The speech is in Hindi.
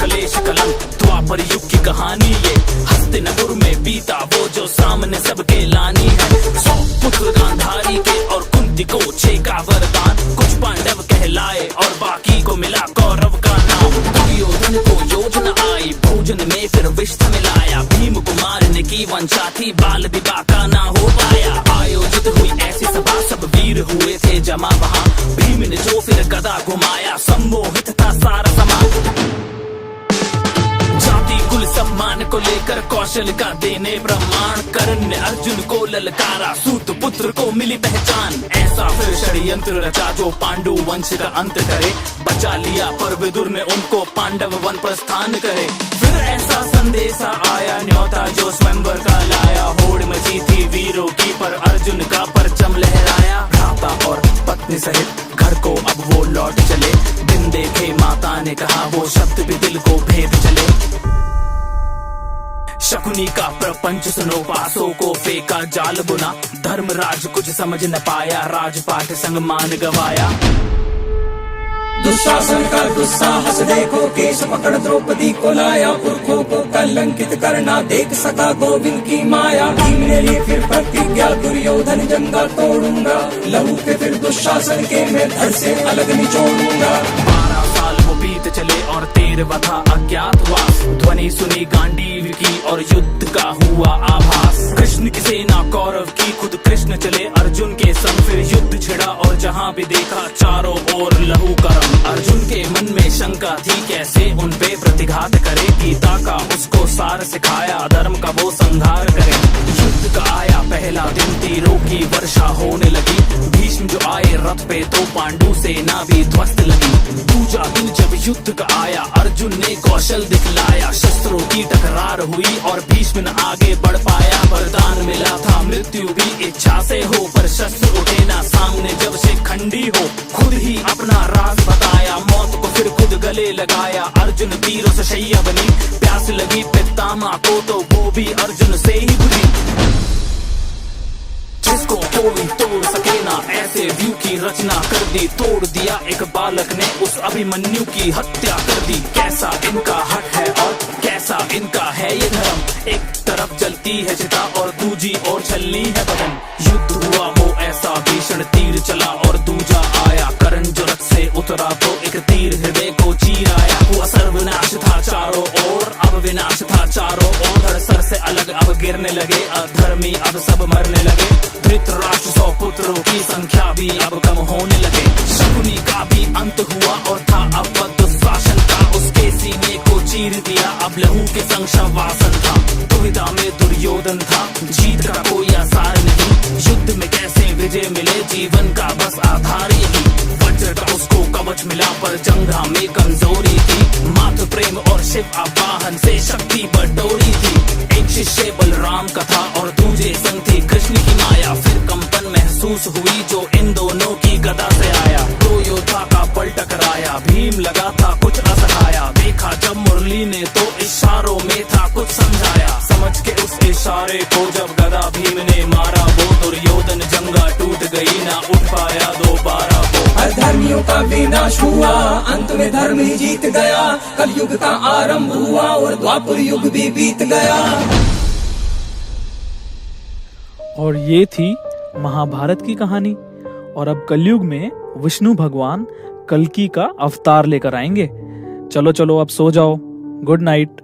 कलेश कलंक द्वापर युग की कहानी ये। हस्तिनापुर में बीता वो जो सामने सबके लानी है। 100 पुत्र गांधारी के और कुंती को 6 का वरदान। कुछ पांडव कहलाए और बाकी को मिला कौरव का नाम। दुर्योधन को योजना आई भोजन में फिर विष मिलाया। भीम को मारने की वंशा थी बाल विवाह का ना हो पाया। आयोजित हुई ऐसी सभा सब वीर हुए थे जमा वहाँ। भीम ने जो फिर गदा घुमाया सम्मोहित था सारा समाज। जाति कुल सम्मान को लेकर कौशल का देने प्रमाण। कर्ण ने अर्जुन को ललकारा सूत पुत्र को मिली पहचान। ऐसा फिर षड्यंत्र रचा जो पांडु वंश का अंत करे। बचा लिया पर विदुर ने उनको पांडव वन प्रस्थान करे। फिर ऐसा संदेशा आया न्योता जो स्वयंवर का लाया। होड़ मची थी वीरों की पर अर्जुन का परचम लहराया। भ्राता और पत्नी सहित घर को अब वो लौट चले। दिन देखे माता ने कहा वो शब्द भी दिल को भेद चले। शकुनी का प्रपंच सुनो पासों को फेंका जाल बुना। धर्मराज कुछ समझ न पाया राजपाट संग मान गवाया। दुशासन का दुस्साहस देखो केश पकड़ द्रौपदी को लाया। पुरखों को कलंकित करना देख सका गोविंद की माया। भीम ने ली फिर प्रतिज्ञा दुर्योधन जंगा तोड़ूंगा। लहू के फिर दुशासन के मैं धड़ से अलग निचोड़ूंगा। 12 साल वो बीत चले और 13वां था अज्ञातवास। ध्वनि सुनी गांडीव की और युद्ध का हुआ आभास। कृष्ण की सेना कौरव की खुद कृष्ण चले अर्जुन के संग। फिर युद्ध छिड़ा और जहाँ भी देखा चारों ओर लहू का रंग। अर्जुन के मन में शंका थी कैसे उन पे प्रतिघात करे। गीता का उसको सार सिखाया धर्म का वो संहार करे। युद्ध का आया पहला दिन तीरों की वर्षा होने लगी। भीष्म जो आए रथ पे तो पांडु सेना भी ध्वस्त लगी। दूजा दिन जब युद्ध का आया अर्जुन ने कौशल दिखलाया। शस्त्रों की टकरार हुई और भीष्म न आगे बढ़ पाया। वरदान मिला था मृत्यु भी इच्छा से हो पर शस्त्र उठे ना सामने जब से खंडी हो। खुद ही अपना राज बताया मौत को फिर खुद गले लगाया। अर्जुन तीरों से शैया बनी प्यास लगी पितामह को तो वो भी अर्जुन से ही बुझी। जिसको कोई तोड़ सके ना ऐसे व्यू की रचना कर दी। तोड़ दिया एक बालक ने उस अभिमन्यु की हत्या कर दी। कैसा इनका हक है और कैसा इनका है ये धर्म। एक तरफ जलती है चिता और दूजी ओर छलनी है बदन। युद्ध हुआ वो ऐसा भीषण तीर चला और दूजा आया। कर्ण जो रथ से उतरा तो एक तीर हृदय को चीर आया। हुआ सर्वनाश था चारों ओर अब विनाश था चारों ओर। धड़ सर से अलग अब गिरने लगे अधर्मी अब सब मरने लगे। धृतराष्ट्र 100 पुत्रों की संख्या भी अब कम होने लगे। शकुनी का भी अंत हुआ और था अब दुशासन का। उसके सीने को चीर दिया अब लहू के संग शवासन था। दुविधा में दुर्योधन था जीत का कोई आसार नहीं। युद्ध में कैसे विजय मिले जीवन का बस आधार यही। वज्र का उसको कवच मिला पर जंघा में कमजोरी थी। मातृ प्रेम और शिव आवाहन से शक्ति बटोरी थी। एक शिष्य बलराम का था और दूजे संग थी कृष्ण की माया। फिर कंपन महसूस हुई जो इन दोनों की गदा से आया। दो योद्धा का बल टकराया भीम लगा था कुछ असहाया। देखा जब मुरली ने तो इशारों में था कुछ समझाया। समझ के उस इशारे को जब गदा भीम ने मारा वो दुर्योधन जंगा टूट गई ना उठ पाया दोबारा वो। अधर्मियों का विनाश हुआ अंत में धर्म ही जीत गया। कलयुग का आरंभ हुआ और द्वापर युग भी बीत गया। और ये थी महाभारत की कहानी। और अब कलयुग में विष्णु भगवान कल्कि का अवतार लेकर आएंगे। चलो चलो अब सो जाओ। Good night.